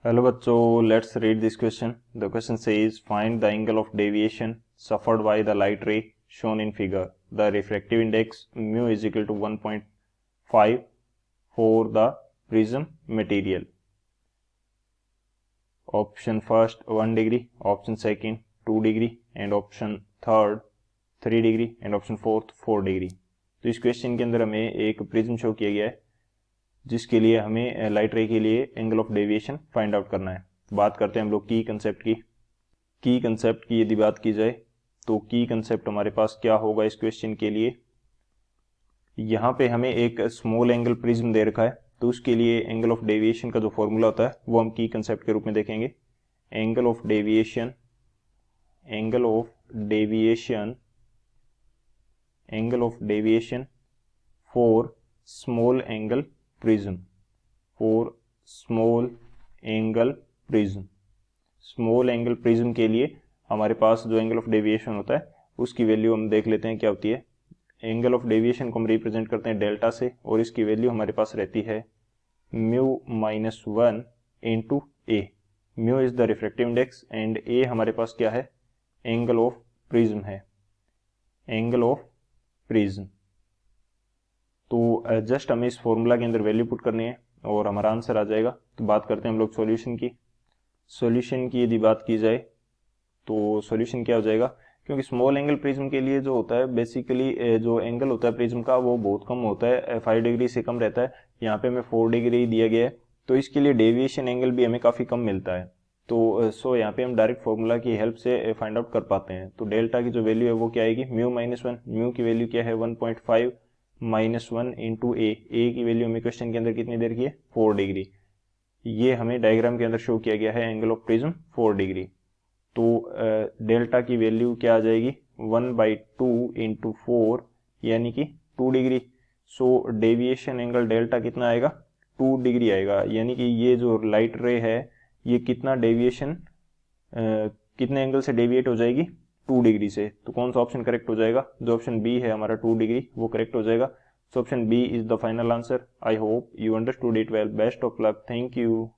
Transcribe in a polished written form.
Hello बच्चों, let's read this question. The question says find the angle of deviation suffered by the light ray shown in figure. The refractive index mu is equal to 1.5 for the prism material. Option first 1 degree, option second 2 degree and option third 3 degree and option fourth 4 degree. तो इस question के अंदर हमें एक prism show किया गया है जिसके लिए हमें लाइट रे के लिए angle of deviation find out करना है. बात करते हैं हम लोग की कंसेप्ट की यदि बात की जाए तो की कंसेप्ट हमारे पास क्या होगा इस क्वेश्चन के लिए. यहाँ पे हमें एक स्मॉल एंगल प्रिज्म दे रखा है तो उसके लिए एंगल ऑफ डेविएशन का जो फॉर्मूला होता है वो हम की कंसेप्ट के रूप में देखेंगे. Angle of deviation for small angle prism. Small angle prism के लिए हमारे पास जो एंगल ऑफ डेविएशन होता है उसकी वैल्यू हम देख लेते हैं क्या होती है. एंगल ऑफ डेविएशन को हम रिप्रेजेंट करते हैं डेल्टा से और इसकी वैल्यू हमारे पास रहती है mu minus 1 into A. Mu is the refractive index and A हमारे पास क्या है, एंगल ऑफ प्रिज्म है. तो जस्ट हमें इस फॉर्मूला के अंदर वैल्यू पुट करनी है और हमारा आंसर आ जाएगा. तो बात करते हैं हम लोग सॉल्यूशन की यदि बात की जाए तो सॉल्यूशन क्या हो जाएगा, क्योंकि स्मॉल एंगल प्रिज्म के लिए जो होता है बेसिकली जो एंगल होता है प्रिज्म का वो बहुत कम होता है, 5 डिग्री से कम रहता है. यहाँ पे हमें 4 डिग्री दिया गया है तो इसके लिए डेविएशन एंगल भी हमें काफ़ी कम मिलता है. तो यहाँ पे हम डायरेक्ट फॉर्मूला की हेल्प से फाइंड आउट कर पाते हैं. तो डेल्टा की जो वैल्यू है वो क्या आएगी, म्यू माइनस 1. म्यू की वैल्यू क्या है 1.5 माइनस 1 इंटू ए की वैल्यू हमें क्वेश्चन के अंदर कितनी देर की है 4 डिग्री. ये हमें डायग्राम के अंदर शो किया गया है एंगल ऑफ प्रिज्म 4 डिग्री. तो डेल्टा की वैल्यू क्या आ जाएगी 1/2 इंटू 4 यानी कि 2 डिग्री. सो डेविएशन एंगल डेल्टा कितना आएगा 2 डिग्री आएगा. यानी कि ये जो लाइट रे है ये कितना डेविएशन कितने एंगल से डेविएट हो जाएगी 2 डिग्री से. तो कौन सा ऑप्शन करेक्ट हो जाएगा, जो ऑप्शन बी है हमारा 2 डिग्री वो करेक्ट हो जाएगा. So option B is the final answer. I hope you understood it well. Best of luck. Thank you.